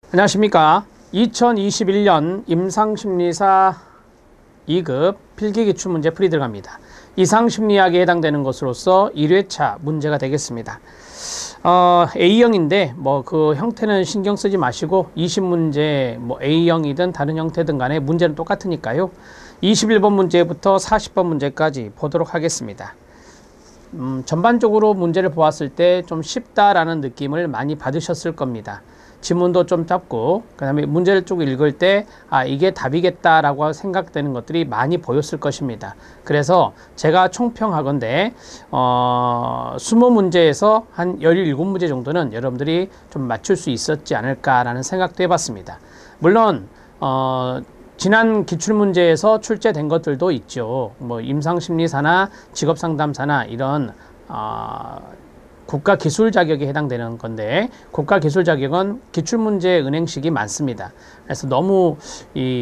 안녕하십니까. 2021년 임상심리사 2급 필기기출문제 풀이 들어갑니다. 이상심리학에 해당되는 것으로서 1회차 문제가 되겠습니다. A형인데 그 형태는 신경 쓰지 마시고 20문제 A형이든 다른 형태든 간에 문제는 똑같으니까요. 21번 문제부터 40번 문제까지 보도록 하겠습니다. 전반적으로 문제를 보았을 때 좀 쉽다라는 느낌을 많이 받으셨을 겁니다. 지문도 좀 짧고 그 다음에 문제를 쭉 읽을 때 이게 답이겠다라고 생각되는 것들이 많이 보였을 것입니다. 그래서 제가 총평하건대 20문제에서 한 17문제 정도는 여러분들이 좀 맞출 수 있었지 않을까라는 생각도 해봤습니다. 물론 지난 기출문제에서 출제된 것들도 있죠. 임상심리사나 직업상담사나 이런 국가기술 자격에 해당되는 건데, 국가기술 자격은 기출문제 은행식이 많습니다. 그래서 너무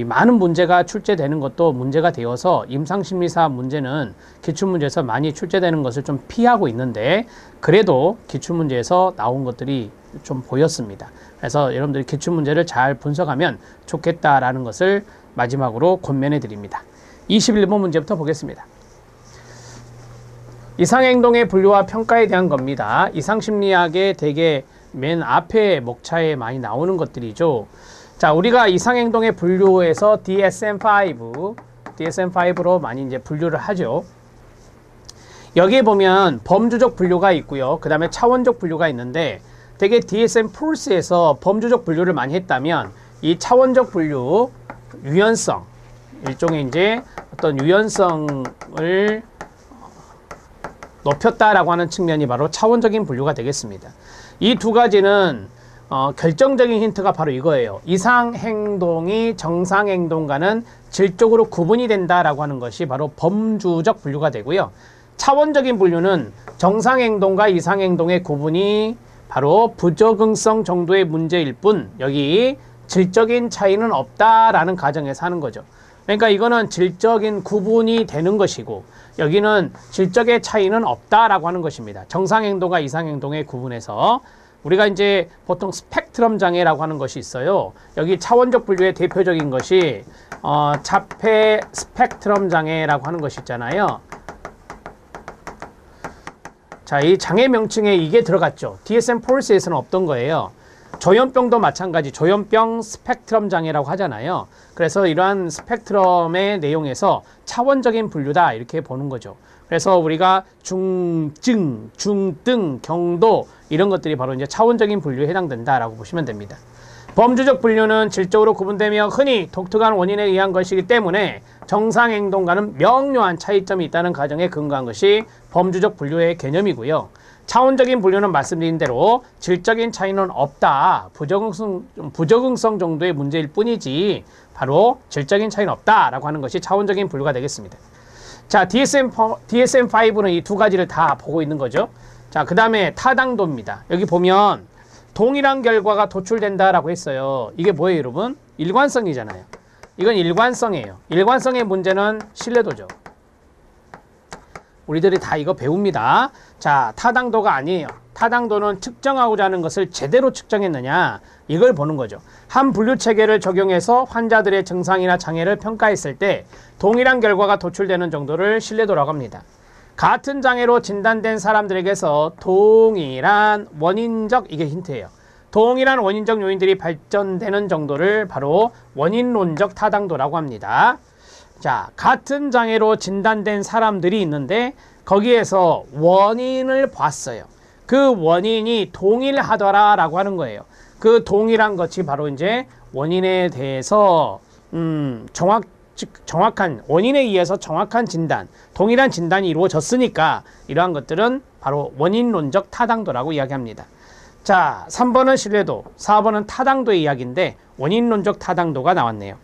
많은 문제가 출제되는 것도 문제가 되어서 임상심리사 문제는 기출문제에서 많이 출제되는 것을 좀 피하고 있는데, 그래도 기출문제에서 나온 것들이 좀 보였습니다. 그래서 여러분들이 기출문제를 잘 분석하면 좋겠다라는 것을 마지막으로 권면해 드립니다. 21번 문제부터 보겠습니다. 이상행동의 분류와 평가에 대한 겁니다. 이상심리학의 되게 맨 앞에 목차에 많이 나오는 것들이죠. 자, 우리가 이상행동의 분류에서 DSM-5로 많이 이제 분류를 하죠. 여기에 보면 범주적 분류가 있고요. 그 다음에 차원적 분류가 있는데, 되게 DSM-4에서 범주적 분류를 많이 했다면 이 차원적 분류, 유연성, 일종의 이제 어떤 유연성을 높였다라고 하는 측면이 바로 차원적인 분류가 되겠습니다. 이 두 가지는 결정적인 힌트가 바로 이거예요. 이상행동이 정상행동과는 질적으로 구분이 된다라고 하는 것이 바로 범주적 분류가 되고요. 차원적인 분류는 정상행동과 이상행동의 구분이 바로 부적응성 정도의 문제일 뿐, 여기 질적인 차이는 없다라는 가정에서 하는 거죠. 그러니까 이거는 질적인 구분이 되는 것이고, 여기는 질적의 차이는 없다라고 하는 것입니다. 정상행동과 이상행동의 구분에서 우리가 이제 보통 스펙트럼 장애라고 하는 것이 있어요. 여기 차원적 분류의 대표적인 것이 자폐 스펙트럼 장애라고 하는 것이 있잖아요. 자, 이 장애 명칭에 이게 들어갔죠. DSM-4에서는 없던 거예요. 조현병도 마찬가지, 조현병 스펙트럼 장애라고 하잖아요. 그래서 이러한 스펙트럼의 내용에서 차원적인 분류다 이렇게 보는 거죠. 그래서 우리가 중증, 중등, 경도 이런 것들이 바로 이제 차원적인 분류에 해당된다라고 보시면 됩니다. 범주적 분류는 질적으로 구분되며 흔히 독특한 원인에 의한 것이기 때문에 정상행동과는 명료한 차이점이 있다는 가정에 근거한 것이 범주적 분류의 개념이고요. 차원적인 분류는 말씀드린 대로 질적인 차이는 없다. 부적응성 정도의 문제일 뿐이지 바로 질적인 차이는 없다라고 하는 것이 차원적인 분류가 되겠습니다. 자, DSM-5는 이 두 가지를 다 보고 있는 거죠. 자, 그 다음에 타당도입니다. 여기 보면 동일한 결과가 도출된다라고 했어요. 이게 뭐예요, 여러분? 일관성이잖아요. 이건 일관성이에요. 일관성의 문제는 신뢰도죠. 우리들이 다 이거 배웁니다. 자, 타당도가 아니에요. 타당도는 측정하고자 하는 것을 제대로 측정했느냐, 이걸 보는 거죠. 한 분류 체계를 적용해서 환자들의 증상이나 장애를 평가했을 때 동일한 결과가 도출되는 정도를 신뢰도라고 합니다. 같은 장애로 진단된 사람들에게서 동일한 원인적, 이게 힌트예요. 동일한 원인적 요인들이 발전되는 정도를 바로 원인론적 타당도라고 합니다. 자, 같은 장애로 진단된 사람들이 있는데 거기에서 원인을 봤어요. 그 원인이 동일하더라라고 하는 거예요. 그 동일한 것이 바로 이제 원인에 대해서 정확한 원인에 의해서 정확한 진단, 동일한 진단이 이루어졌으니까 이러한 것들은 바로 원인론적 타당도라고 이야기합니다. 자, 3번은 신뢰도, 4번은 타당도의 이야기인데 원인론적 타당도가 나왔네요.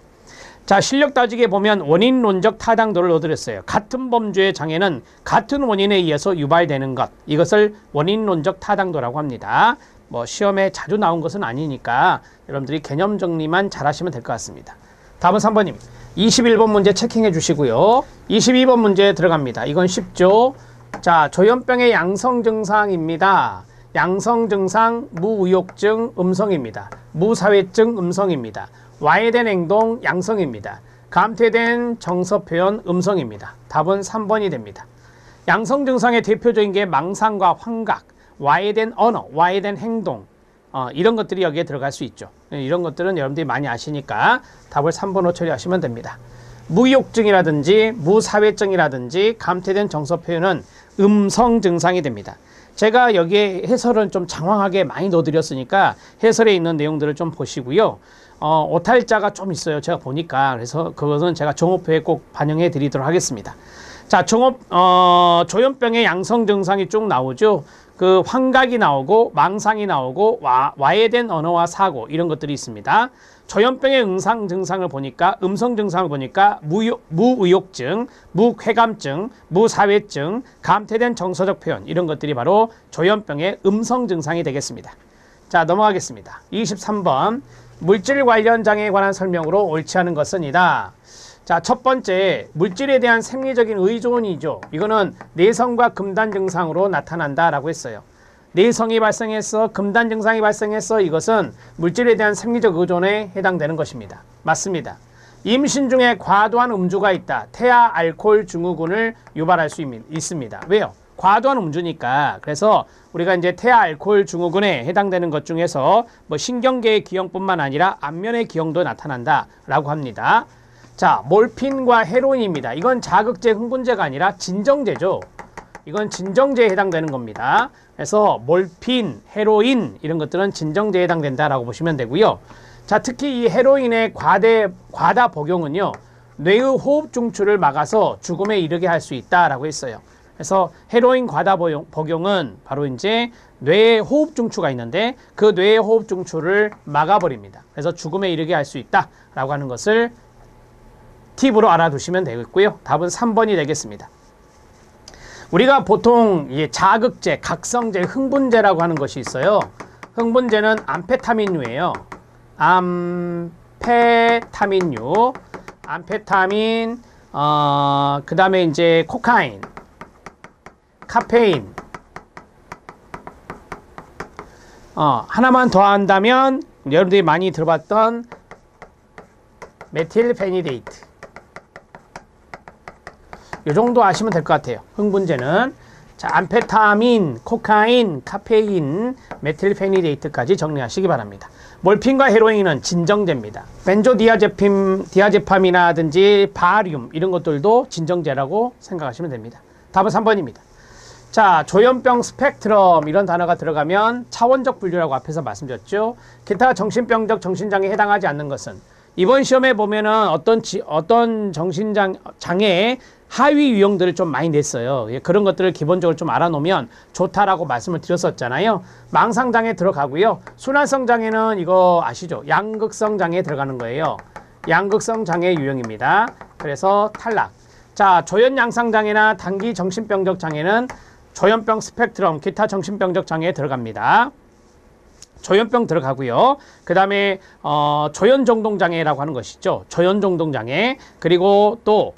자, 실력 따지기에 보면 원인론적 타당도를 얻으렸어요. 같은 범주의 장애는 같은 원인에 의해서 유발되는 것, 이것을 원인론적 타당도라고 합니다. 시험에 자주 나온 것은 아니니까 여러분들이 개념 정리만 잘 하시면 될 것 같습니다. 다음은 3번입니다. 21번 문제 체킹해 주시고요. 22번 문제 들어갑니다. 이건 쉽죠. 자, 조현병의 양성 증상입니다. 양성 증상 무의욕증 음성입니다. 무사회증 음성입니다. 와해된 행동 양성입니다. 감퇴된 정서 표현 음성입니다. 답은 3번이 됩니다. 양성 증상의 대표적인 게 망상과 환각, 와해된 언어, 와해된 행동, 이런 것들이 여기에 들어갈 수 있죠. 이런 것들은 여러분들이 많이 아시니까 답을 3번으로 처리하시면 됩니다. 무의욕증이라든지 무사회증이라든지 감퇴된 정서 표현은 음성 증상이 됩니다. 제가 여기에 해설은 좀 장황하게 많이 넣어드렸으니까 해설에 있는 내용들을 좀 보시고요. 오탈자가 좀 있어요. 제가 보니까. 그래서 그것은 제가 종업회에 꼭 반영해 드리도록 하겠습니다. 자, 조현병의 양성 증상이 쭉 나오죠. 그 환각이 나오고 망상이 나오고 와해된 언어와 사고 이런 것들이 있습니다. 조현병의 음성 증상을 보니까 무의욕증, 무쾌감증, 무사회증, 감퇴된 정서적 표현 이런 것들이 바로 조현병의 음성 증상이 되겠습니다. 자, 넘어가겠습니다. 23번 물질 관련 장애에 관한 설명으로 옳지 않은 것은 이다. 자, 첫 번째 물질에 대한 생리적인 의존이죠. 이거는 내성과 금단 증상으로 나타난다라고 했어요. 내성이 발생했어, 금단 증상이 발생했어. 이것은 물질에 대한 생리적 의존에 해당되는 것입니다. 맞습니다. 임신 중에 과도한 음주가 있다. 태아 알코올 증후군을 유발할 수 있습니다. 왜요? 과도한 음주니까. 그래서 우리가 이제 태아 알코올 증후군에 해당되는 것 중에서 뭐 신경계의 기형뿐만 아니라 안면의 기형도 나타난다라고 합니다. 자, 몰핀과 헤로인입니다. 이건 자극제, 흥분제가 아니라 진정제죠. 이건 진정제에 해당되는 겁니다. 그래서 몰핀, 헤로인 이런 것들은 진정제에 해당된다라고 보시면 되고요. 자, 특히 이 헤로인의 과다 복용은요. 뇌의 호흡 중추를 막아서 죽음에 이르게 할 수 있다라고 했어요. 그래서 헤로인 과다 복용은 바로 이제 뇌에 호흡 중추가 있는데 그 뇌의 호흡 중추를 막아버립니다. 그래서 죽음에 이르게 할 수 있다라고 하는 것을 팁으로 알아두시면 되겠고요. 답은 3번이 되겠습니다. 우리가 보통 자극제, 각성제, 흥분제라고 하는 것이 있어요. 흥분제는 암페타민류예요. 암페타민류, 암페타민, 그 다음에 이제 코카인, 카페인. 하나만 더 한다면 여러분들이 많이 들어봤던 메틸페니데이트. 이 정도 아시면 될 것 같아요. 흥분제는. 자, 암페타민, 코카인, 카페인, 메틸페니데이트까지 정리하시기 바랍니다. 몰핀과 헤로인은 진정제입니다. 벤조디아제팜이라든지 바리움 이런 것들도 진정제라고 생각하시면 됩니다. 답은 3번입니다. 자, 조현병 스펙트럼 이런 단어가 들어가면 차원적 분류라고 앞에서 말씀드렸죠. 기타 정신병적 정신장애에 해당하지 않는 것은 이번 시험에 보면은 어떤 정신장애의 하위 유형들을 좀 많이 냈어요. 그런 것들을 기본적으로 좀 알아놓으면 좋다라고 말씀을 드렸었잖아요. 망상장애 들어가고요. 순환성 장애는 이거 아시죠? 양극성 장애에 들어가는 거예요. 양극성 장애 유형입니다. 그래서 탈락. 자, 조현양상 장애나 단기 정신병적 장애는 조현병 스펙트럼, 기타 정신병적 장애에 들어갑니다. 조현병 들어가고요. 그 다음에 조현종동장애라고 하는 것이죠. 조현종동장애. 그리고 또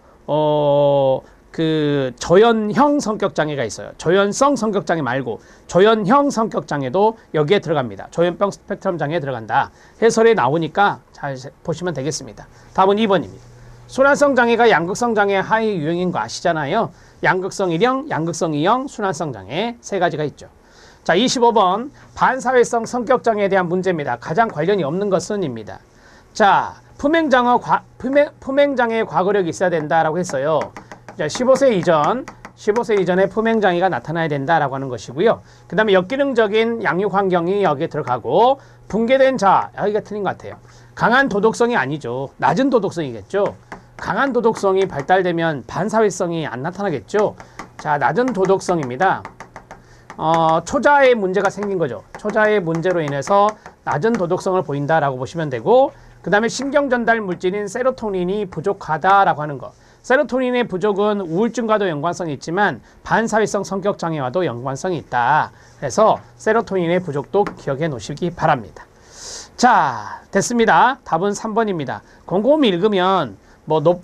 그 조현형 성격장애가 있어요. 조현성 성격장애 말고 조현형 성격장애도 여기에 들어갑니다. 조현병 스펙트럼 장애에 들어간다. 해설에 나오니까 잘 보시면 되겠습니다. 답은 2번입니다. 순환성 장애가 양극성 장애 하위 유형인 거 아시잖아요. 양극성 1형, 양극성 2형, 순환성 장애 세 가지가 있죠. 자, 25번 반사회성 성격장애에 대한 문제입니다. 가장 관련이 없는 것은입니다. 자, 품행장애의 과거력이 있어야 된다라고 했어요. 자, 15세 이전에 품행장애가 나타나야 된다라고 하는 것이고요. 그 다음에 역기능적인 양육 환경이 여기에 들어가고 붕괴된 자, 여기가 틀린 것 같아요. 강한 도덕성이 아니죠. 낮은 도덕성이겠죠. 강한 도덕성이 발달되면 반사회성이 안 나타나겠죠. 자, 낮은 도덕성입니다. 초자의 문제가 생긴 거죠. 초자의 문제로 인해서 낮은 도덕성을 보인다라고 보시면 되고, 그 다음에 신경전달 물질인 세로토닌이 부족하다라고 하는 것. 세로토닌의 부족은 우울증과도 연관성이 있지만 반사회성 성격장애와도 연관성이 있다. 그래서 세로토닌의 부족도 기억해 놓으시기 바랍니다. 자, 됐습니다. 답은 3번입니다. 곰곰이 읽으면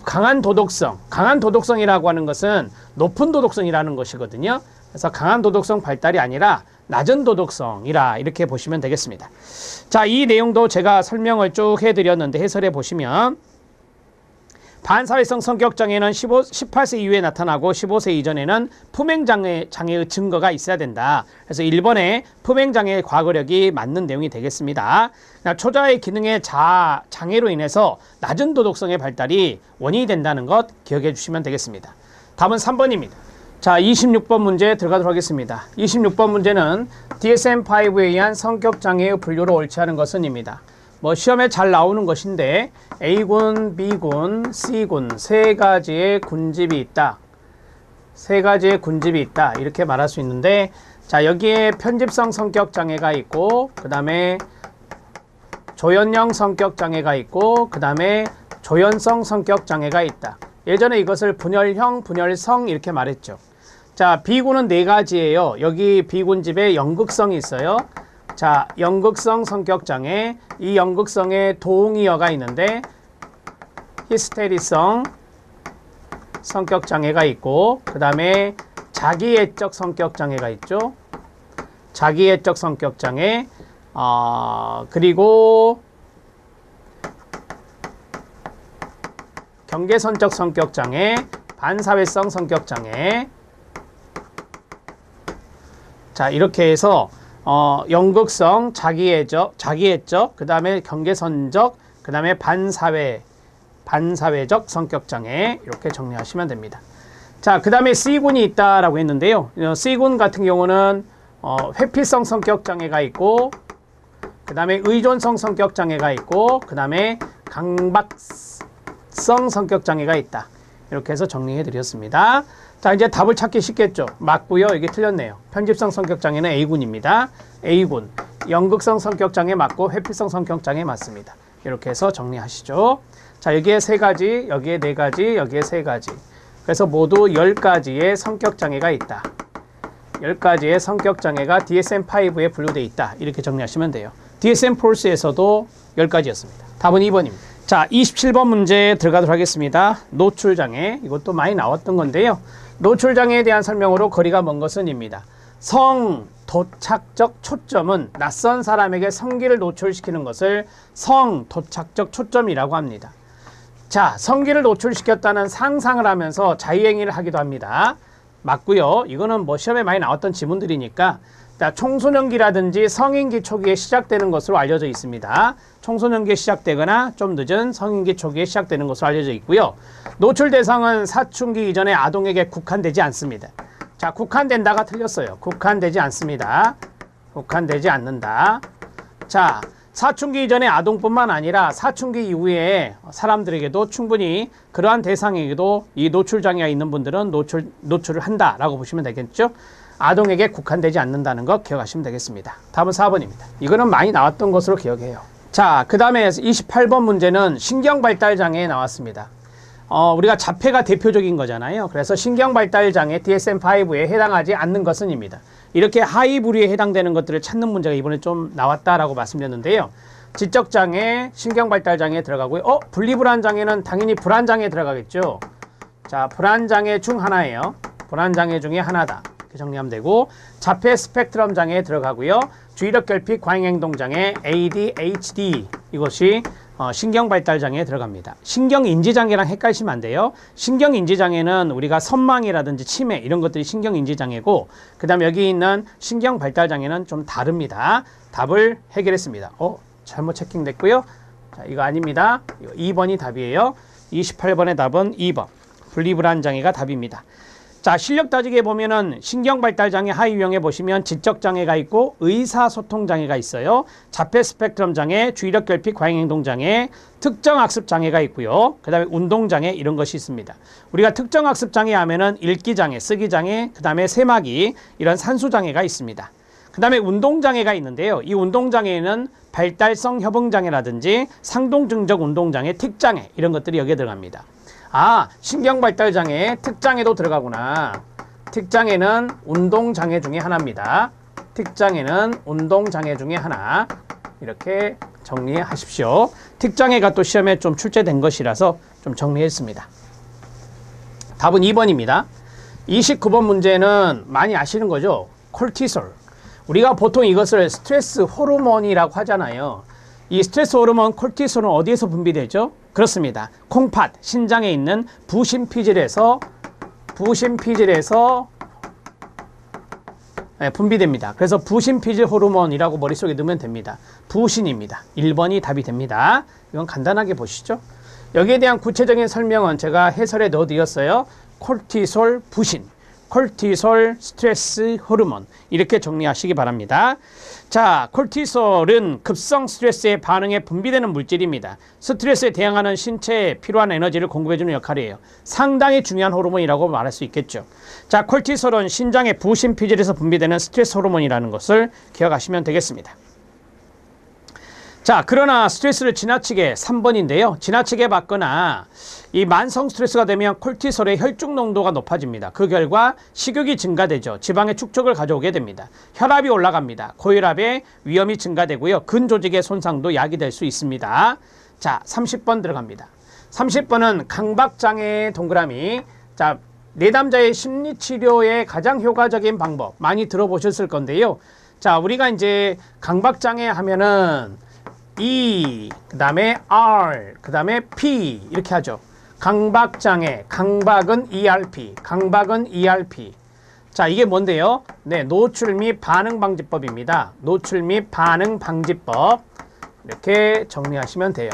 강한 도덕성이라고 하는 것은 높은 도덕성이라는 것이거든요. 그래서 강한 도덕성 발달이 아니라 낮은 도덕성이라 이렇게 보시면 되겠습니다. 자, 이 내용도 제가 설명을 쭉 해드렸는데 해설해 보시면 반사회성 성격장애는 18세 이후에 나타나고 15세 이전에는 품행장애의 증거가 있어야 된다. 그래서 1번에 품행장애의 과거력이 맞는 내용이 되겠습니다. 초자의 기능의 장애로 인해서 낮은 도덕성의 발달이 원인이 된다는 것 기억해 주시면 되겠습니다. 답은 3번입니다. 자, 26번 문제 들어가도록 하겠습니다. 26번 문제는 DSM-5에 의한 성격장애의 분류로 옳지 않은 것은 입니다. 뭐 시험에 잘 나오는 것인데 A군, B군, C군 세 가지의 군집이 있다. 세 가지의 군집이 있다. 이렇게 말할 수 있는데 자, 여기에 편집성 성격장애가 있고 그 다음에 조현형 성격장애가 있고 그 다음에 조현성 성격장애가 있다. 예전에 이것을 분열형, 분열성 이렇게 말했죠. 자, B군은 네 가지예요. 여기 B군집에 연극성이 있어요. 자, 연극성 성격장애, 이 연극성에 동의어가 있는데 히스테리성 성격장애가 있고 그 다음에 자기애적 성격장애가 있죠. 자기애적 성격장애, 그리고 경계선적 성격장애, 반사회성 성격장애. 자, 이렇게 해서 연극성, 자기애적, 그 다음에 경계선적, 그 다음에 반사회적 성격장애 이렇게 정리하시면 됩니다. 자, 그 다음에 C군이 있다라고 했는데요. C군 같은 경우는 회피성 성격장애가 있고 그 다음에 의존성 성격장애가 있고 그 다음에 강박성 성격장애가 있다. 이렇게 해서 정리해 드렸습니다. 자, 이제 답을 찾기 쉽겠죠. 맞고요. 이게 틀렸네요. 편집성 성격장애는 A군입니다. A군. 연극성 성격장애 맞고 회피성 성격장애 맞습니다. 이렇게 해서 정리하시죠. 자, 여기에 세 가지, 여기에 네 가지, 여기에 세 가지. 그래서 모두 10가지의 성격장애가 있다. 10가지의 성격장애가 DSM-5에 분류되어 있다. 이렇게 정리하시면 돼요. DSM-4에서도 10가지였습니다. 답은 2번입니다. 자, 27번 문제 들어가도록 하겠습니다. 노출장애. 이것도 많이 나왔던 건데요. 노출장애에 대한 설명으로 거리가 먼 것은 입니다. 성도착적 초점은 낯선 사람에게 성기를 노출시키는 것을 성도착적 초점이라고 합니다. 자, 성기를 노출시켰다는 상상을 하면서 자유행위를 하기도 합니다. 맞고요. 이거는 뭐 시험에 많이 나왔던 지문들이니까 청소년기라든지 성인기 초기에 시작되는 것으로 알려져 있습니다. 청소년기에 시작되거나 좀 늦은 성인기 초기에 시작되는 것으로 알려져 있고요. 노출 대상은 사춘기 이전의 아동에게 국한되지 않습니다. 자, 국한된다가 틀렸어요. 국한되지 않습니다. 국한되지 않는다. 자, 사춘기 이전의 아동뿐만 아니라 사춘기 이후에 사람들에게도 충분히 그러한 대상에게도 이 노출장애가 있는 분들은 노출을 한다라고 보시면 되겠죠. 아동에게 국한되지 않는다는 거 기억하시면 되겠습니다. 답은 4번입니다. 이거는 많이 나왔던 것으로 기억해요. 자, 그 다음에 28번 문제는 신경발달장애에 나왔습니다. 우리가 자폐가 대표적인 거잖아요. 그래서 신경발달장애 DSM-5에 해당하지 않는 것은입니다. 이렇게 하위 부류에 해당되는 것들을 찾는 문제가 이번에 좀 나왔다라고 말씀드렸는데요. 지적장애, 신경발달장애에 들어가고요. 분리불안장애는 당연히 불안장애에 들어가겠죠. 자, 불안장애 중 하나예요. 불안장애 중에 하나다. 이렇게 정리하면 되고, 자폐 스펙트럼 장애에 들어가고요. 주의력 결핍 과잉행동장애 ADHD 이것이 신경발달장애에 들어갑니다. 신경인지장애랑 헷갈리시면 안 돼요. 신경인지장애는 우리가 선망이라든지 치매 이런 것들이 신경인지장애고, 그 다음 여기 있는 신경발달장애는 좀 다릅니다. 답을 해결했습니다. 잘못 체킹됐고요. 자, 이거 아닙니다. 이거 2번이 답이에요. 28번의 답은 2번. 분리불안장애가 답입니다. 자, 실력 따지기에 보면은 신경발달장애 하위 유형에 보시면 지적장애가 있고 의사소통장애가 있어요. 자폐 스펙트럼 장애, 주의력 결핍 과잉행동장애, 특정학습장애가 있고요. 그 다음에 운동장애 이런 것이 있습니다. 우리가 특정학습장애 하면은 읽기장애, 쓰기장애, 그 다음에 세마기 이런 산수장애가 있습니다. 그 다음에 운동장애가 있는데요. 이 운동장애에는 발달성 협응장애라든지 상동증적 운동장애, 틱장애 이런 것들이 여기에 들어갑니다. 아, 신경발달장애, 특장애도 들어가구나. 특장애는 운동장애 중에 하나입니다. 특장애는 운동장애 중에 하나. 이렇게 정리하십시오. 특장애가 또 시험에 좀 출제된 것이라서 좀 정리했습니다. 답은 2번입니다. 29번 문제는 많이 아시는 거죠? 콜티솔. 우리가 보통 이것을 스트레스 호르몬이라고 하잖아요. 이 스트레스 호르몬 콜티솔은 어디에서 분비되죠? 그렇습니다. 콩팥, 신장에 있는 부신피질에서 분비됩니다. 그래서 부신피질 호르몬이라고 머릿속에 넣으면 됩니다. 부신입니다. 1번이 답이 됩니다. 이건 간단하게 보시죠. 여기에 대한 구체적인 설명은 제가 해설에 넣어드렸어요. 콜티솔 부신, 콜티솔 스트레스 호르몬, 이렇게 정리하시기 바랍니다. 자, 콜티솔은 급성 스트레스의 반응에 분비되는 물질입니다. 스트레스에 대응하는 신체에 필요한 에너지를 공급해주는 역할이에요. 상당히 중요한 호르몬이라고 말할 수 있겠죠. 자, 콜티솔은 신장의 부신피질에서 분비되는 스트레스 호르몬이라는 것을 기억하시면 되겠습니다. 자, 그러나 스트레스를 지나치게 3번인데요. 지나치게 받거나 이 만성 스트레스가 되면 콜티솔의 혈중 농도가 높아집니다. 그 결과 식욕이 증가되죠. 지방의 축적을 가져오게 됩니다. 혈압이 올라갑니다. 고혈압의 위험이 증가되고요. 근조직의 손상도 야기될 수 있습니다. 자, 30번 들어갑니다. 30번은 강박장애의 동그라미. 자, 내담자의 심리치료의 가장 효과적인 방법 많이 들어보셨을 건데요. 자, 우리가 이제 강박장애 하면은 E, 그 다음에 R, 그 다음에 P 이렇게 하죠. 강박장애, 강박은 ERP, 강박은 ERP. 자, 이게 뭔데요? 네, 노출 및 반응방지법입니다. 노출 및 반응방지법. 이렇게 정리하시면 돼요.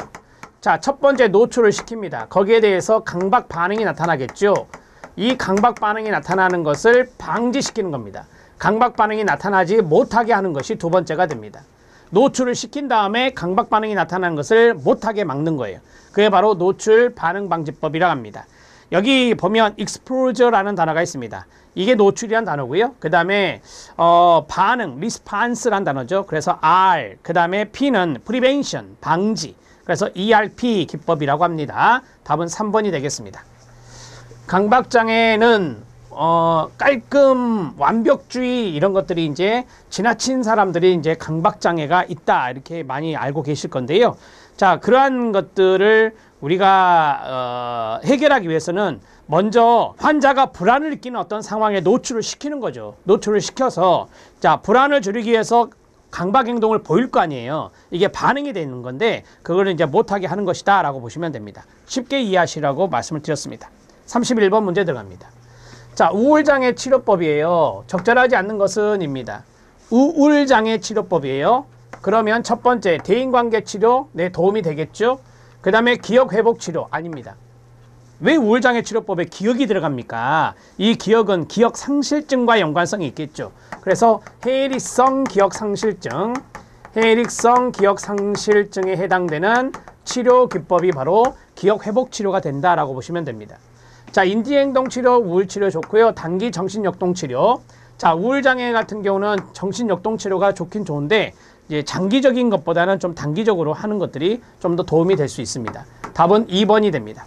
자, 첫 번째 노출을 시킵니다. 거기에 대해서 강박 반응이 나타나겠죠. 이 강박 반응이 나타나는 것을 방지시키는 겁니다. 강박 반응이 나타나지 못하게 하는 것이 두 번째가 됩니다. 노출을 시킨 다음에 강박 반응이 나타나는 것을 못하게 막는 거예요. 그게 바로 노출 반응 방지법이라고 합니다. 여기 보면 exposure라는 단어가 있습니다. 이게 노출이란 단어고요. 그 다음에 반응, response라는 단어죠. 그래서 R, 그 다음에 P는 prevention, 방지. 그래서 ERP 기법이라고 합니다. 답은 3번이 되겠습니다. 강박장애는 깔끔 완벽주의 이런 것들이 이제 지나친 사람들이 이제 강박장애가 있다 이렇게 많이 알고 계실 건데요. 자, 그러한 것들을 우리가 해결하기 위해서는 먼저 환자가 불안을 느끼는 어떤 상황에 노출을 시키는 거죠. 노출을 시켜서 자, 불안을 줄이기 위해서 강박 행동을 보일 거 아니에요. 이게 반응이 되는 건데 그거를 이제 못하게 하는 것이다 라고 보시면 됩니다. 쉽게 이해하시라고 말씀을 드렸습니다. 31번 문제 들어갑니다. 자, 우울장애 치료법이에요. 적절하지 않는 것은 입니다. 우울장애 치료법이에요. 그러면 첫 번째 대인관계 치료 네, 도움이 되겠죠. 그 다음에 기억회복 치료 아닙니다. 왜 우울장애 치료법에 기억이 들어갑니까? 이 기억은 기억상실증과 연관성이 있겠죠. 그래서 해리성 기억상실증, 해릭성 기억상실증에 해당되는 치료 기법이 바로 기억회복 치료가 된다라고 보시면 됩니다. 자, 인지행동치료, 우울치료 좋고요. 단기 정신역동치료. 자, 우울장애 같은 경우는 정신역동치료가 좋긴 좋은데 이제 장기적인 것보다는 좀 단기적으로 하는 것들이 좀 더 도움이 될 수 있습니다. 답은 2번이 됩니다.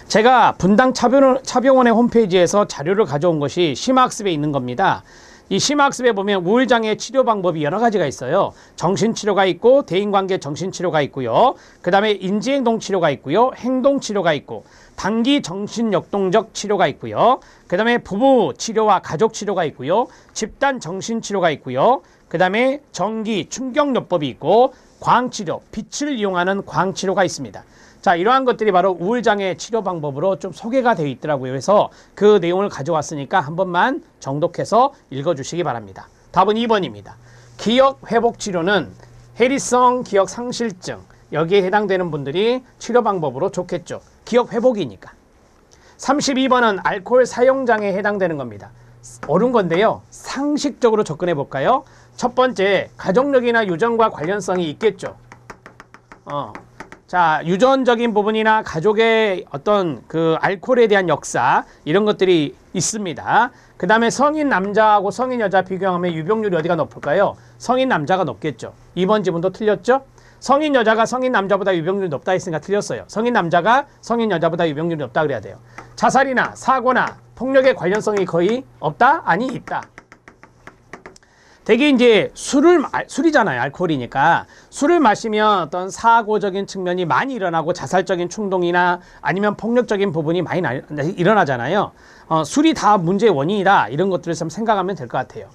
제가 분당 차병원의 홈페이지에서 자료를 가져온 것이 심화학습에 있는 겁니다. 이 심화학습에 보면 우울장애 치료 방법이 여러 가지가 있어요. 정신치료가 있고 대인관계 정신치료가 있고요. 그 다음에 인지행동치료가 있고요. 행동치료가 있고 단기 정신역동적 치료가 있고요. 그 다음에 부부치료와 가족치료가 있고요. 집단 정신치료가 있고요. 그 다음에 전기 충격요법이 있고 광치료, 빛을 이용하는 광치료가 있습니다. 자, 이러한 것들이 바로 우울장애 치료 방법으로 좀 소개가 되어 있더라고요. 그래서 그 내용을 가져왔으니까 한 번만 정독해서 읽어주시기 바랍니다. 답은 2번입니다. 기억회복치료는 해리성 기억상실증, 여기에 해당되는 분들이 치료 방법으로 좋겠죠. 기억회복이니까. 32번은 알코올 사용장애에 해당되는 겁니다. 옳은 건데요. 상식적으로 접근해 볼까요? 첫 번째, 가족력이나 유전과 관련성이 있겠죠. 자, 유전적인 부분이나 가족의 어떤 그 알코올에 대한 역사 이런 것들이 있습니다. 그 다음에 성인 남자하고 성인 여자 비교하면 유병률이 어디가 높을까요? 성인 남자가 높겠죠. 2번 지문도 틀렸죠? 성인 여자가 성인 남자보다 유병률이 높다 했으니까 틀렸어요. 성인 남자가 성인 여자보다 유병률이 높다 그래야 돼요. 자살이나 사고나 폭력의 관련성이 거의 없다? 아니, 있다. 되게 이제 술이잖아요. 알코올이니까. 술을 마시면 어떤 사고적인 측면이 많이 일어나고 자살적인 충동이나 아니면 폭력적인 부분이 많이 일어나잖아요. 술이 다 문제의 원인이다. 이런 것들을 좀 생각하면 될 것 같아요.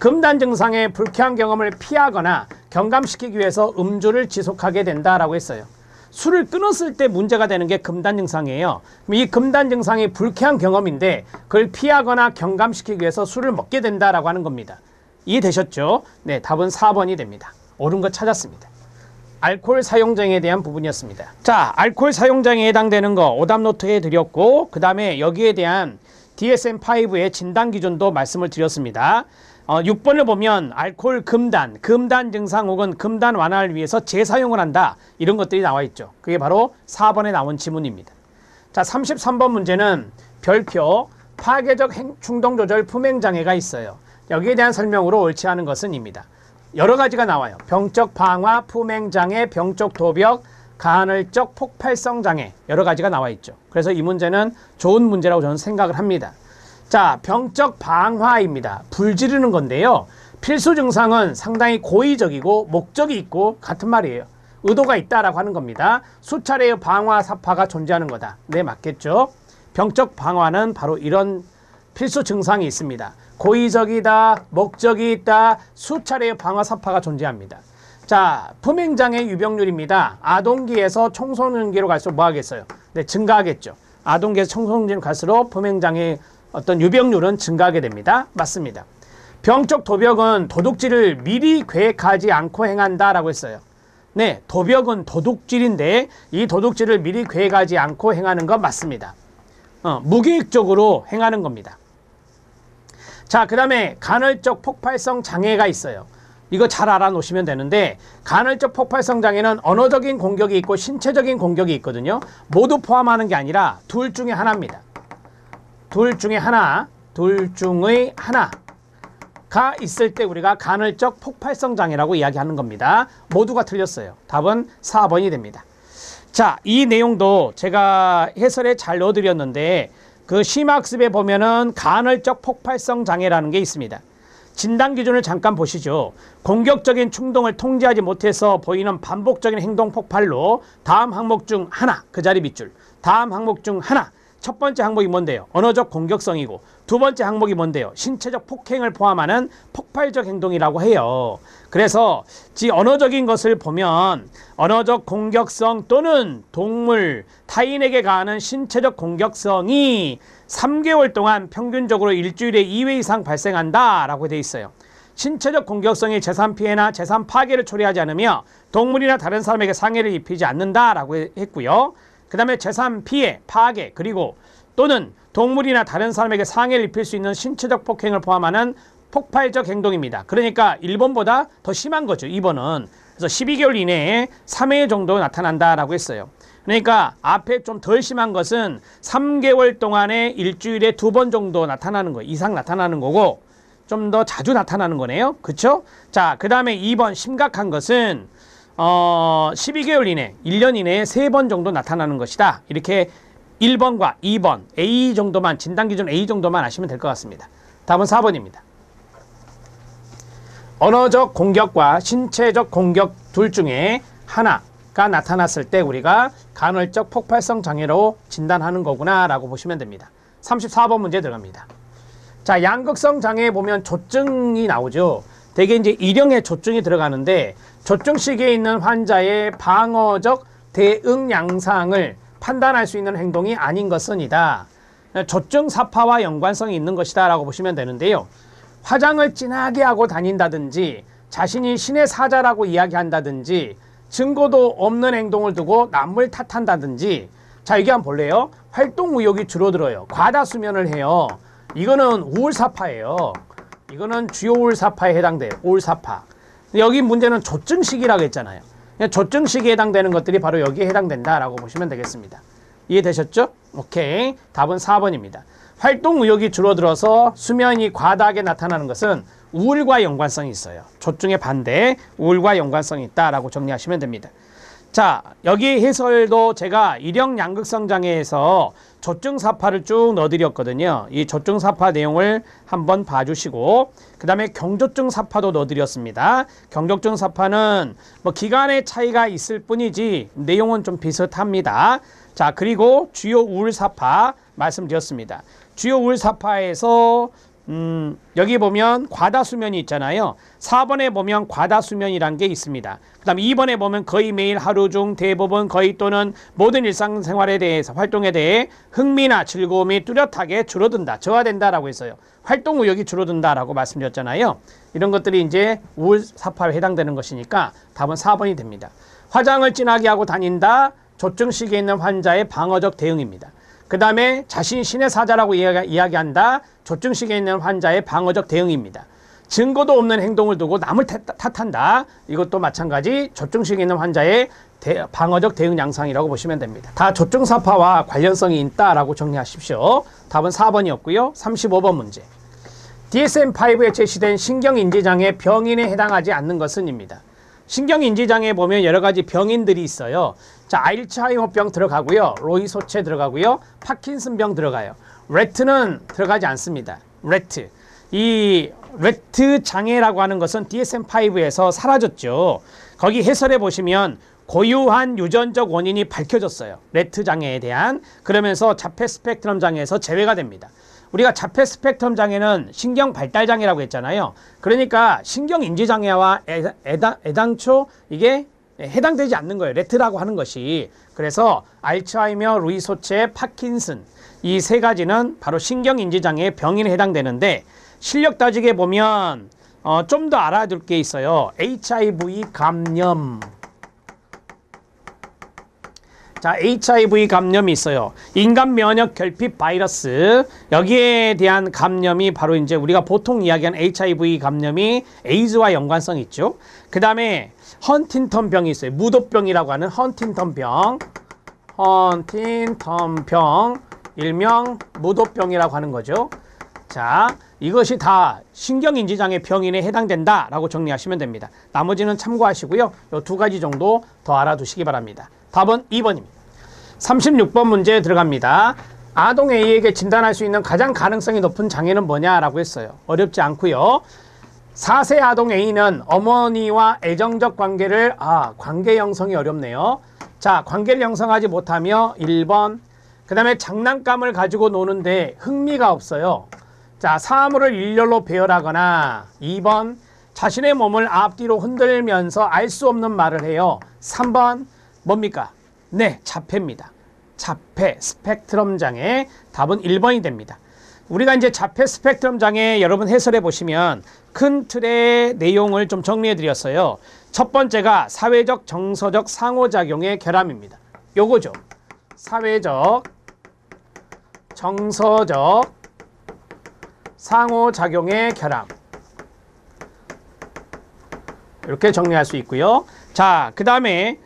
금단 증상의 불쾌한 경험을 피하거나 경감시키기 위해서 음주를 지속하게 된다라고 했어요. 술을 끊었을 때 문제가 되는 게 금단 증상이에요. 이 금단 증상이 불쾌한 경험인데 그걸 피하거나 경감시키기 위해서 술을 먹게 된다라고 하는 겁니다. 이해되셨죠? 네, 답은 4번이 됩니다. 옳은 거 찾았습니다. 알코올 사용장애에 대한 부분이었습니다. 자, 알코올 사용장애에 해당되는 거 오답노트에 드렸고, 그 다음에 여기에 대한 DSM-5의 진단 기준도 말씀을 드렸습니다. 6번을 보면 알코올 금단 증상 혹은 금단 완화를 위해서 재사용을 한다. 이런 것들이 나와 있죠. 그게 바로 4번에 나온 지문입니다. 자, 33번 문제는 별표 파괴적 충동조절 품행장애가 있어요. 여기에 대한 설명으로 옳지 않은 것은 입니다. 여러 가지가 나와요. 병적 방화, 품행장애, 병적 도벽, 간헐적 폭발성 장애, 여러 가지가 나와 있죠. 그래서 이 문제는 좋은 문제라고 저는 생각을 합니다. 자, 병적 방화입니다. 불 지르는 건데요. 필수 증상은 상당히 고의적이고 목적이 있고 같은 말이에요. 의도가 있다라고 하는 겁니다. 수차례의 방화 사파가 존재하는 거다. 네, 맞겠죠? 병적 방화는 바로 이런 필수 증상이 있습니다. 고의적이다, 목적이 있다, 수차례의 방화 사파가 존재합니다. 자, 품행장애 유병률입니다. 아동기에서 청소년기로 갈수록 뭐 하겠어요? 네, 증가하겠죠. 아동기에서 청소년기로 갈수록 품행장애 어떤 유병률은 증가하게 됩니다. 맞습니다. 병적 도벽은 도둑질을 미리 계획하지 않고 행한다라고 했어요. 네, 도벽은 도둑질인데 이 도둑질을 미리 계획하지 않고 행하는 건 맞습니다. 무계획적으로 행하는 겁니다. 자, 그 다음에 간헐적 폭발성 장애가 있어요. 이거 잘 알아놓으시면 되는데, 간헐적 폭발성 장애는 언어적인 공격이 있고 신체적인 공격이 있거든요. 모두 포함하는 게 아니라 둘 중에 하나입니다. 둘 중의 하나가 있을 때 우리가 간헐적 폭발성 장애라고 이야기하는 겁니다. 모두가 틀렸어요. 답은 4번이 됩니다. 자, 이 내용도 제가 해설에 잘 넣어드렸는데 그 심학습에 보면은 간헐적 폭발성 장애라는 게 있습니다. 진단 기준을 잠깐 보시죠. 공격적인 충동을 통제하지 못해서 보이는 반복적인 행동 폭발로 다음 항목 중 하나, 그 자리 밑줄. 다음 항목 중 하나. 첫 번째 항목이 뭔데요? 언어적 공격성이고, 두 번째 항목이 뭔데요? 신체적 폭행을 포함하는 폭발적 행동이라고 해요. 그래서 언어적인 것을 보면 언어적 공격성 또는 동물, 타인에게 가하는 신체적 공격성이 3개월 동안 평균적으로 일주일에 2회 이상 발생한다라고 되어 있어요. 신체적 공격성이 재산 피해나 재산 파괴를 초래하지 않으며 동물이나 다른 사람에게 상해를 입히지 않는다라고 했고요. 그 다음에 재산 피해, 파괴, 그리고 또는 동물이나 다른 사람에게 상해를 입힐 수 있는 신체적 폭행을 포함하는 폭발적 행동입니다. 그러니까 1번보다 더 심한 거죠. 2번은. 그래서 12개월 이내에 3회 정도 나타난다라고 했어요. 그러니까 앞에 좀 덜 심한 것은 3개월 동안에 일주일에 2번 정도 나타나는 거 이상 나타나는 거고, 좀 더 자주 나타나는 거네요. 그쵸? 자, 그 다음에 2번 심각한 것은 12개월 이내, 1년 이내에 3번 정도 나타나는 것이다. 이렇게 1번과 2번, A 정도만, 진단기준 A 정도만 아시면 될 것 같습니다. 답은 4번입니다. 언어적 공격과 신체적 공격 둘 중에 하나가 나타났을 때 우리가 간헐적 폭발성 장애로 진단하는 거구나 라고 보시면 됩니다. 34번 문제 들어갑니다. 자, 양극성 장애에 보면 조증이 나오죠. 대개 이제 일형의 조증이 들어가는데, 조증 시기에 있는 환자의 방어적 대응 양상을 판단할 수 있는 행동이 아닌 것은 이다. 조증 사파와 연관성이 있는 것이다 라고 보시면 되는데요. 화장을 진하게 하고 다닌다든지, 자신이 신의 사자라고 이야기한다든지, 증거도 없는 행동을 두고 남을 탓한다든지. 자, 여기 한번 볼래요? 활동 의욕이 줄어들어요. 과다 수면을 해요. 이거는 우울사파예요. 이거는 주요 우울사파에 해당돼요. 우울사파. 여기 문제는 조증 시기라고 했잖아요. 조증 시기에 해당되는 것들이 바로 여기에 해당된다라고 보시면 되겠습니다. 이해되셨죠? 오케이. 답은 4번입니다. 활동 의욕이 줄어들어서 수면이 과다하게 나타나는 것은 우울과 연관성이 있어요. 조증의 반대, 우울과 연관성이 있다라고 정리하시면 됩니다. 자, 여기 해설도 제가 일형 양극성 장애에서 조증사파를 쭉 넣어드렸거든요. 이 조증사파 내용을 한번 봐주시고, 그 다음에 경조증사파도 넣어드렸습니다. 경조증사파는 뭐 기간의 차이가 있을 뿐이지 내용은 좀 비슷합니다. 자, 그리고 주요 우울사파 말씀드렸습니다. 주요 우울사파에서 여기 보면 과다수면이 있잖아요. 4번에 보면 과다수면이란 게 있습니다. 그 다음 2번에 보면 거의 매일 하루 중 대부분 거의 또는 모든 일상생활에 대해서 활동에 대해 흥미나 즐거움이 뚜렷하게 줄어든다. 저하된다라고 했어요. 활동 의욕이 줄어든다라고 말씀드렸잖아요. 이런 것들이 이제 우울사파에 해당되는 것이니까 답은 4번이 됩니다. 화장을 진하게 하고 다닌다. 조증식에 있는 환자의 방어적 대응입니다. 그 다음에 자신 신의 사자라고 이야기한다. 조증식에 있는 환자의 방어적 대응입니다. 증거도 없는 행동을 두고 남을 탓한다. 이것도 마찬가지 조증식에 있는 환자의 방어적 대응 양상이라고 보시면 됩니다. 다 조증사파와 관련성이 있다라고 정리하십시오. 답은 4번이었고요. 35번 문제. DSM-5에 제시된 신경인지장애 병인에 해당하지 않는 것은 입니다. 신경인지장애에 보면 여러 가지 병인들이 있어요. 자, 알츠하이머병 들어가고요. 로이소체 들어가고요. 파킨슨병 들어가요. 레트는 들어가지 않습니다. 레트. 이 레트 장애라고 하는 것은 DSM-5에서 사라졌죠. 거기 해설해 보시면 고유한 유전적 원인이 밝혀졌어요. 레트 장애에 대한. 그러면서 자폐 스펙트럼 장애에서 제외가 됩니다. 우리가 자폐 스펙트럼 장애는 신경 발달 장애라고 했잖아요. 그러니까 신경 인지 장애와 애당초 이게 해당되지 않는 거예요. 레트라고 하는 것이. 그래서 알츠하이머, 루이소체, 파킨슨 이 세 가지는 바로 신경 인지 장애의 병인에 해당되는데 실력 따지게 보면 좀 더 알아둘 게 있어요. HIV 감염. 자, HIV 감염이 있어요. 인간 면역 결핍 바이러스. 여기에 대한 감염이 바로 이제 우리가 보통 이야기하는 HIV 감염이 에이즈와 연관성이 있죠. 그 다음에 헌팅턴병이 있어요. 무도병이라고 하는 헌팅턴병. 헌팅턴병. 일명 무도병이라고 하는 거죠. 자, 이것이 다 신경인지장애 병인에 해당된다라고 정리하시면 됩니다. 나머지는 참고하시고요. 이 두 가지 정도 더 알아두시기 바랍니다. 답은 2번입니다. 36번 문제에 들어갑니다. 아동 A에게 진단할 수 있는 가장 가능성이 높은 장애는 뭐냐라고 했어요. 어렵지 않고요. 4세 아동 A는 어머니와 애정적 관계를 관계 형성이 어렵네요. 자, 관계를 형성하지 못하며 1번. 그 다음에 장난감을 가지고 노는데 흥미가 없어요. 자, 사물을 일렬로 배열하거나 2번. 자신의 몸을 앞뒤로 흔들면서 알 수 없는 말을 해요. 3번. 뭡니까? 네, 자폐입니다. 자폐 스펙트럼 장애. 답은 1번이 됩니다. 우리가 이제 자폐 스펙트럼 장애 여러분 해설해 보시면 큰 틀의 내용을 좀 정리해 드렸어요. 첫 번째가 사회적 정서적 상호작용의 결함입니다. 요거죠. 사회적 정서적 상호작용의 결함. 이렇게 정리할 수 있고요. 자, 그 다음에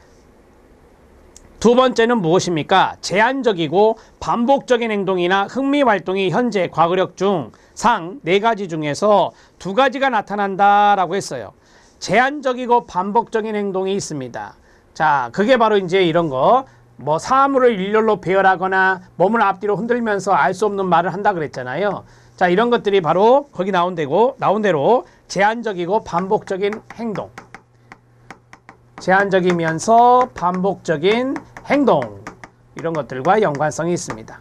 두 번째는 무엇입니까? 제한적이고 반복적인 행동이나 흥미 활동이 현재 과거력 중 상 네 가지 중에서 두 가지가 나타난다라고 했어요. 제한적이고 반복적인 행동이 있습니다. 자, 그게 바로 이제 이런 거. 뭐 사물을 일렬로 배열하거나 몸을 앞뒤로 흔들면서 알 수 없는 말을 한다 그랬잖아요. 자, 이런 것들이 바로 거기 나온 대로 제한적이고 반복적인 행동. 제한적이면서 반복적인 행동. 이런 것들과 연관성이 있습니다.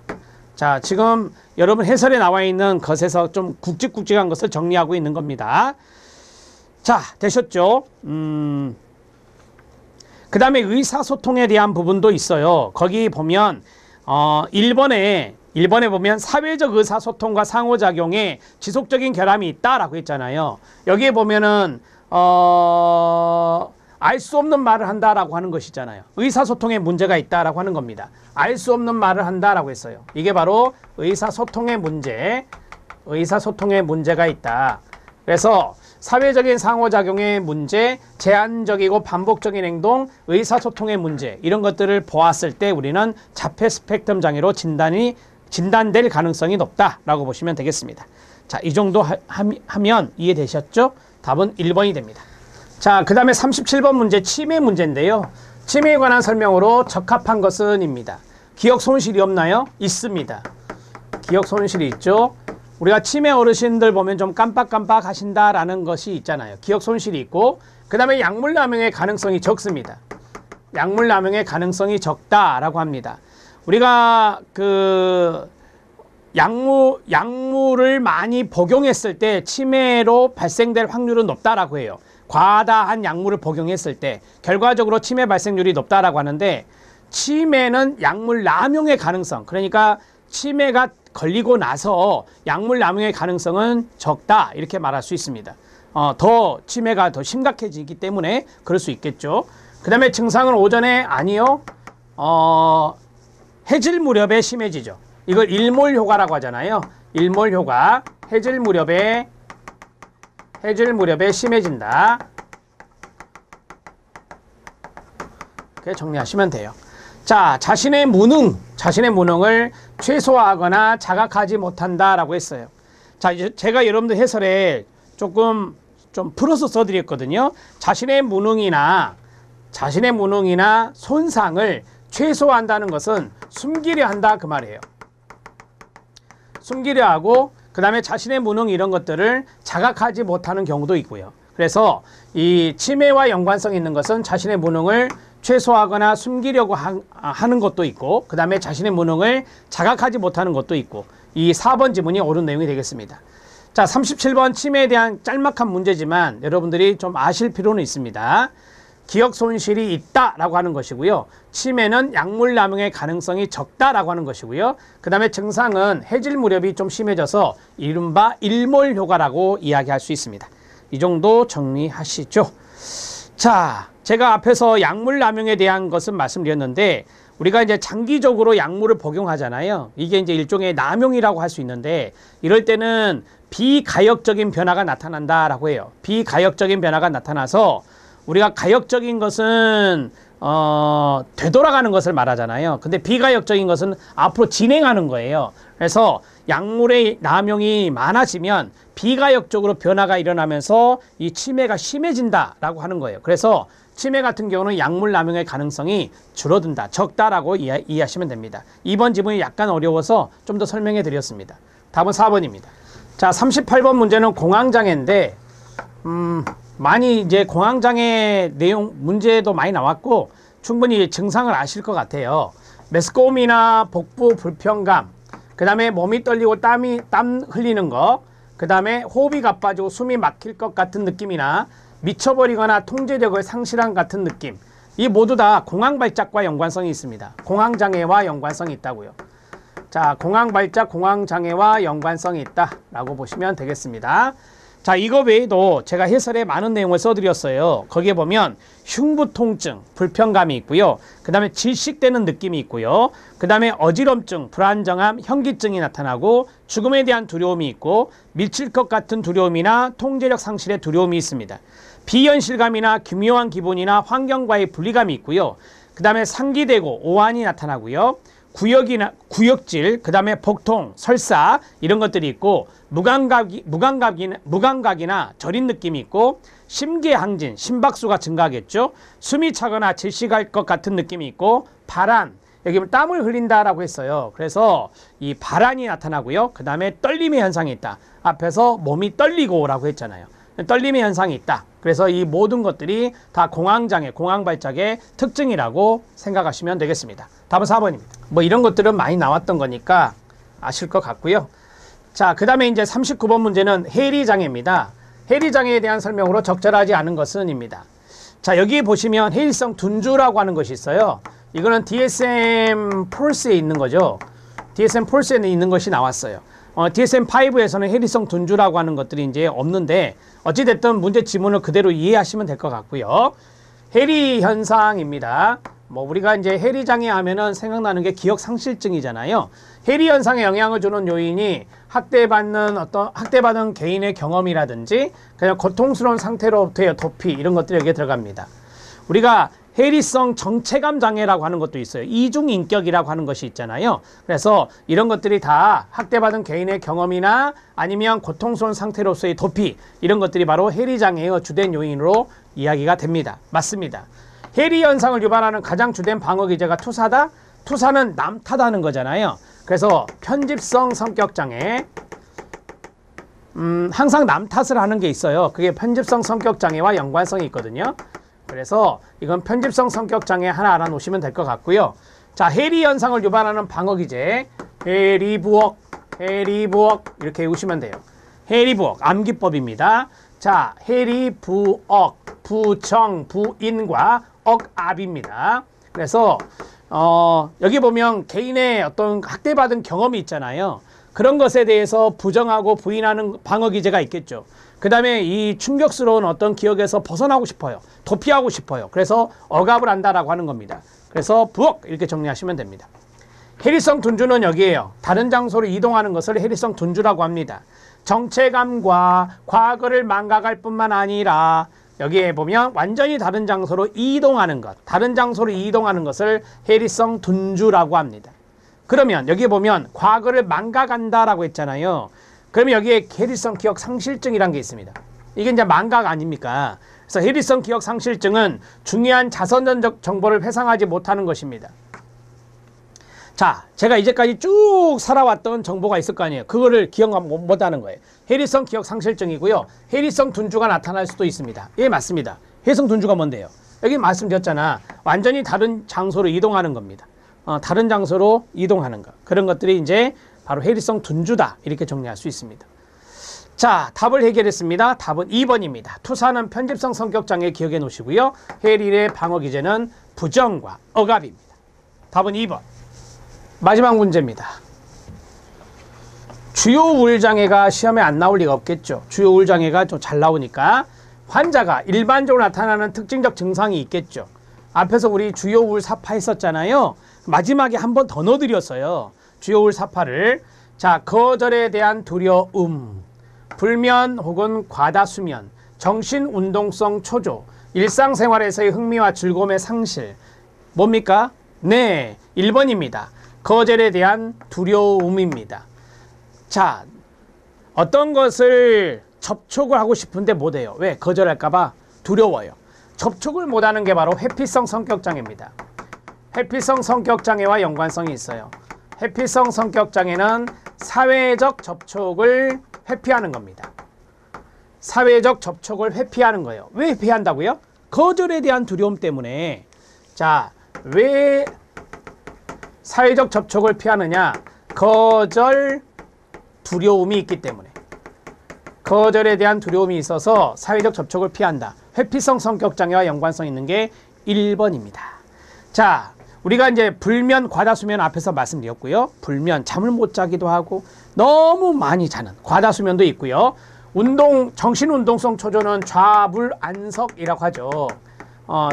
자, 지금 여러분 해설에 나와 있는 것에서 좀 굵직굵직한 것을 정리하고 있는 겁니다. 자, 되셨죠? 그 다음에 의사소통에 대한 부분도 있어요. 거기 보면 1번에 보면 사회적 의사소통과 상호작용에 지속적인 결함이 있다라고 했잖아요. 여기에 보면은 알 수 없는 말을 한다라고 하는 것이잖아요. 의사소통에 문제가 있다라고 하는 겁니다. 알 수 없는 말을 한다라고 했어요. 이게 바로 의사소통의 문제가 있다. 그래서 사회적인 상호작용의 문제, 제한적이고 반복적인 행동, 의사소통의 문제 이런 것들을 보았을 때 우리는 자폐 스펙트럼 장애로 진단될 가능성이 높다라고 보시면 되겠습니다. 자, 이 정도 하면 이해되셨죠? 답은 1번이 됩니다. 자, 그 다음에 37번 문제 치매 문제인데요. 치매에 관한 설명으로 적합한 것은 입니다. 기억 손실이 없나요? 있습니다. 기억 손실이 있죠. 우리가 치매 어르신들 보면 좀 깜빡깜빡 하신다라는 것이 있잖아요. 기억 손실이 있고, 그 다음에 약물 남용의 가능성이 적습니다. 약물 남용의 가능성이 적다라고 합니다. 우리가 약물을 많이 복용했을 때 치매로 발생될 확률은 높다라고 해요. 과다한 약물을 복용했을 때 결과적으로 치매 발생률이 높다라고 하는데, 치매는 약물 남용의 가능성, 그러니까 치매가 걸리고 나서 약물 남용의 가능성은 적다, 이렇게 말할 수 있습니다. 더 치매가 더 심각해지기 때문에 그럴 수 있겠죠. 그 다음에 증상은 오전에 아니요, 해질 무렵에 심해지죠. 이걸 일몰 효과라고 하잖아요. 일몰 효과, 해질 무렵에 심해진다. 이렇게 정리하시면 돼요. 자, 자신의 무능을 최소화하거나 자각하지 못한다라고 했어요. 자, 이제 제가 여러분들 해설에 조금 좀 풀어서 써드렸거든요. 자신의 무능이나 손상을 최소화한다는 것은 숨기려 한다, 그 말이에요. 숨기려 하고, 그 다음에 자신의 무능 이런 것들을 자각하지 못하는 경우도 있고요. 그래서 이 치매와 연관성이 있는 것은 자신의 무능을 최소화하거나 숨기려고 하는 것도 있고, 그 다음에 자신의 무능을 자각하지 못하는 것도 있고, 이 4번 지문이 옳은 내용이 되겠습니다. 자, 37번 치매에 대한 짤막한 문제지만 여러분들이 좀 아실 필요는 있습니다. 기억 손실이 있다라고 하는 것이고요. 치매는 약물 남용의 가능성이 적다라고 하는 것이고요. 그 다음에 증상은 해질 무렵이 좀 심해져서 이른바 일몰 효과라고 이야기할 수 있습니다. 이 정도 정리하시죠. 자, 제가 앞에서 약물 남용에 대한 것은 말씀드렸는데, 우리가 이제 장기적으로 약물을 복용하잖아요. 이게 이제 일종의 남용이라고 할 수 있는데, 이럴 때는 비가역적인 변화가 나타난다라고 해요. 비가역적인 변화가 나타나서, 우리가 가역적인 것은 되돌아가는 것을 말하잖아요. 근데 비가역적인 것은 앞으로 진행하는 거예요. 그래서 약물의 남용이 많아지면 비가역적으로 변화가 일어나면서 이 치매가 심해진다라고 하는 거예요. 그래서 치매 같은 경우는 약물 남용의 가능성이 줄어든다, 적다라고 이해하시면 됩니다. 2번 지문이 약간 어려워서 좀 더 설명해 드렸습니다. 답은 4번입니다. 자, 38번 문제는 공황장애인데, 많이 이제 공황장애 내용 문제도 많이 나왔고 충분히 증상을 아실 것 같아요. 메스꺼움이나 복부 불편감, 그 다음에 몸이 떨리고 땀 흘리는 거, 그 다음에 호흡이 가빠지고 숨이 막힐 것 같은 느낌이나 미쳐버리거나 통제력을 상실한 같은 느낌, 이 모두 다 공황발작과 연관성이 있습니다. 공황장애와 연관성이 있다고요. 자, 공황발작, 공황장애와 연관성이 있다라고 보시면 되겠습니다. 자, 이거 외에도 제가 해설에 많은 내용을 써드렸어요. 거기에 보면 흉부통증, 불편감이 있고요. 그 다음에 질식되는 느낌이 있고요. 그 다음에 어지럼증, 불안정함, 현기증이 나타나고 죽음에 대한 두려움이 있고 미칠 것 같은 두려움이나 통제력 상실의 두려움이 있습니다. 비현실감이나 기묘한 기분이나 환경과의 분리감이 있고요. 그 다음에 상기되고 오한이 나타나고요. 구역질, 그 다음에 복통, 설사 이런 것들이 있고 무감각이나 저린 느낌이 있고 심계항진, 심박수가 증가하겠죠. 숨이 차거나 질식할 것 같은 느낌이 있고 발한, 여기 보면 땀을 흘린다라고 했어요. 그래서 이 발한이 나타나고요. 그 다음에 떨림의 현상이 있다. 앞에서 몸이 떨리고 라고 했잖아요. 떨림의 현상이 있다. 그래서 이 모든 것들이 다 공황장애, 공황발작의 특징이라고 생각하시면 되겠습니다. 답은 4번입니다. 뭐 이런 것들은 많이 나왔던 거니까 아실 것 같고요. 자, 그 다음에 이제 39번 문제는 해리장애입니다. 해리장애에 대한 설명으로 적절하지 않은 것은입니다. 자, 여기 보시면 해일성 둔주라고 하는 것이 있어요. 이거는 DSM-4에 있는 거죠. DSM-4에 있는 것이 나왔어요. DSM-5에서는 해리성 둔주라고 하는 것들이 이제 없는데, 어찌됐든 문제 지문을 그대로 이해하시면 될 것 같고요. 해리 현상입니다. 뭐 우리가 이제 해리 장애 하면은 생각나는 게 기억 상실증이잖아요. 해리 현상에 영향을 주는 요인이 학대받은 개인의 경험이라든지 그냥 고통스러운 상태로부터의 도피, 이런 것들이 여기에 들어갑니다. 우리가 해리성 정체감 장애라고 하는 것도 있어요. 이중인격이라고 하는 것이 있잖아요. 그래서 이런 것들이 다 학대받은 개인의 경험이나 아니면 고통스러운 상태로서의 도피, 이런 것들이 바로 해리 장애의 주된 요인으로 이야기가 됩니다. 맞습니다. 해리 현상을 유발하는 가장 주된 방어 기제가 투사다? 투사는 남 탓하는 거잖아요. 그래서 편집성 성격장애, 항상 남 탓을 하는 게 있어요. 그게 편집성 성격장애와 연관성이 있거든요. 그래서 이건 편집성 성격장애 하나 알아놓으시면 될 것 같고요. 자, 해리 현상을 유발하는 방어 기제, 해리 부엌, 해리부엌 이렇게 외우시면 돼요. 해리부엌 암기법입니다. 자, 해리부엌 부정 부인과 억압입니다. 그래서 여기 보면 개인의 어떤 학대받은 경험이 있잖아요. 그런 것에 대해서 부정하고 부인하는 방어 기제가 있겠죠. 그 다음에 이 충격스러운 어떤 기억에서 벗어나고 싶어요. 도피하고 싶어요. 그래서 억압을 한다라고 하는 겁니다. 그래서 부엌 이렇게 정리하시면 됩니다. 해리성 둔주는 여기에요. 다른 장소로 이동하는 것을 해리성 둔주라고 합니다. 정체감과 과거를 망각할 뿐만 아니라 여기에 보면 완전히 다른 장소로 이동하는 것, 다른 장소로 이동하는 것을 해리성 둔주라고 합니다. 그러면 여기 보면 과거를 망각한다라고 했잖아요. 그러면 여기에 해리성 기억 상실증이라는 게 있습니다. 이게 이제 망각 아닙니까? 그래서 해리성 기억 상실증은 중요한 자선적 정보를 회상하지 못하는 것입니다. 자, 제가 이제까지 쭉 살아왔던 정보가 있을 거 아니에요. 그거를 기억 못하는 거예요. 해리성 기억 상실증이고요. 해리성 둔주가 나타날 수도 있습니다. 예, 맞습니다. 해리성 둔주가 뭔데요? 여기 말씀드렸잖아. 완전히 다른 장소로 이동하는 겁니다. 다른 장소로 이동하는 것. 그런 것들이 이제 바로 해리성 둔주다. 이렇게 정리할 수 있습니다. 자, 답을 해결했습니다. 답은 2번입니다. 투사는 편집성 성격장애 기억해 놓으시고요. 해릴의 방어 기제는 부정과 억압입니다. 답은 2번. 마지막 문제입니다. 주요 우울장애가 시험에 안 나올 리가 없겠죠. 주요 우울장애가 좀 잘 나오니까 환자가 일반적으로 나타나는 특징적 증상이 있겠죠. 앞에서 우리 주요 우울 사파 했었잖아요. 마지막에 한 번 더 넣어드렸어요. 주요 우울 사파를. 자, 거절에 대한 두려움, 불면 혹은 과다수면, 정신운동성 초조, 일상생활에서의 흥미와 즐거움의 상실. 뭡니까? 네, 1번입니다. 거절에 대한 두려움입니다. 자, 어떤 것을 접촉을 하고 싶은데 못해요. 왜? 거절할까봐 두려워요. 접촉을 못하는 게 바로 회피성 성격장애입니다. 회피성 성격장애와 연관성이 있어요. 회피성 성격장애는 사회적 접촉을 회피하는 겁니다. 사회적 접촉을 회피하는 거예요. 왜 회피한다고요? 거절에 대한 두려움 때문에. 자, 왜 사회적 접촉을 피하느냐? 거절 두려움이 있기 때문에. 거절에 대한 두려움이 있어서 사회적 접촉을 피한다. 회피성 성격장애와 연관성 있는 게 1번입니다. 자, 우리가 이제 불면, 과다수면 앞에서 말씀드렸고요. 불면, 잠을 못 자기도 하고 너무 많이 자는 과다수면도 있고요. 정신운동성 초조는 좌불안석이라고 하죠.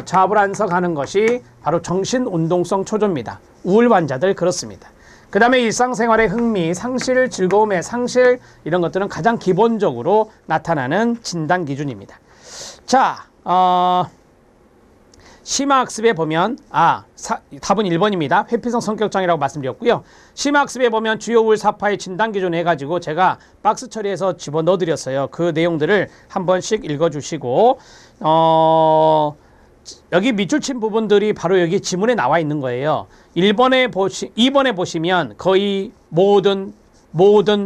좌불안석하는 것이 바로 정신운동성 초조입니다. 우울 환자들 그렇습니다. 그 다음에 일상생활의 흥미, 상실, 즐거움의 상실 이런 것들은 가장 기본적으로 나타나는 진단 기준입니다. 자, 심화학습에 보면 답은 1번입니다. 회피성 성격장애라고 말씀드렸고요. 심화학습에 보면 주요 우울 사파의 진단 기준 해가지고 제가 박스 처리해서 집어넣어 드렸어요. 그 내용들을 한 번씩 읽어주시고 여기 밑줄 친 부분들이 바로 여기 지문에 나와 있는 거예요. 2번에 보시면 거의 모든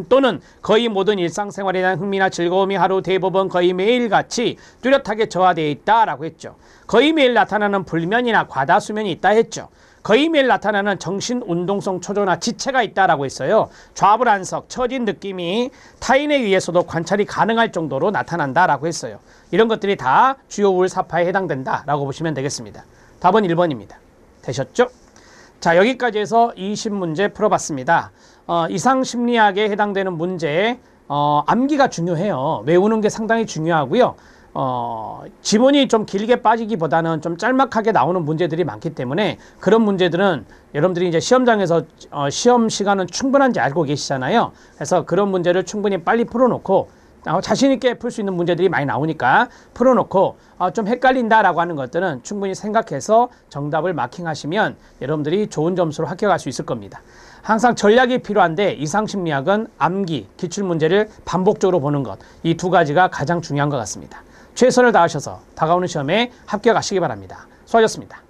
또는 거의 모든 일상생활에 대한 흥미나 즐거움이 하루 대부분 거의 매일같이 뚜렷하게 저하되어 있다라고 했죠. 거의 매일 나타나는 불면이나 과다수면이 있다 했죠. 거의 매일 나타나는 정신운동성 초조나 지체가 있다라고 했어요. 좌불안석, 처진 느낌이 타인에 의해서도 관찰이 가능할 정도로 나타난다라고 했어요. 이런 것들이 다 주요 우울 사파에 해당된다라고 보시면 되겠습니다. 답은 1번입니다. 되셨죠? 자, 여기까지 해서 20문제 풀어봤습니다. 이상심리학에 해당되는 문제, 암기가 중요해요. 외우는 게 상당히 중요하고요. 지문이 좀 길게 빠지기보다는 좀 짤막하게 나오는 문제들이 많기 때문에 그런 문제들은 여러분들이 이제 시험장에서 시험 시간은 충분한지 알고 계시잖아요. 그래서 그런 문제를 충분히 빨리 풀어놓고 자신 있게 풀 수 있는 문제들이 많이 나오니까 풀어놓고 좀 헷갈린다라고 하는 것들은 충분히 생각해서 정답을 마킹하시면 여러분들이 좋은 점수로 합격할 수 있을 겁니다. 항상 전략이 필요한데 이상심리학은 암기, 기출문제를 반복적으로 보는 것, 이 두 가지가 가장 중요한 것 같습니다. 최선을 다하셔서 다가오는 시험에 합격하시기 바랍니다. 수고하셨습니다.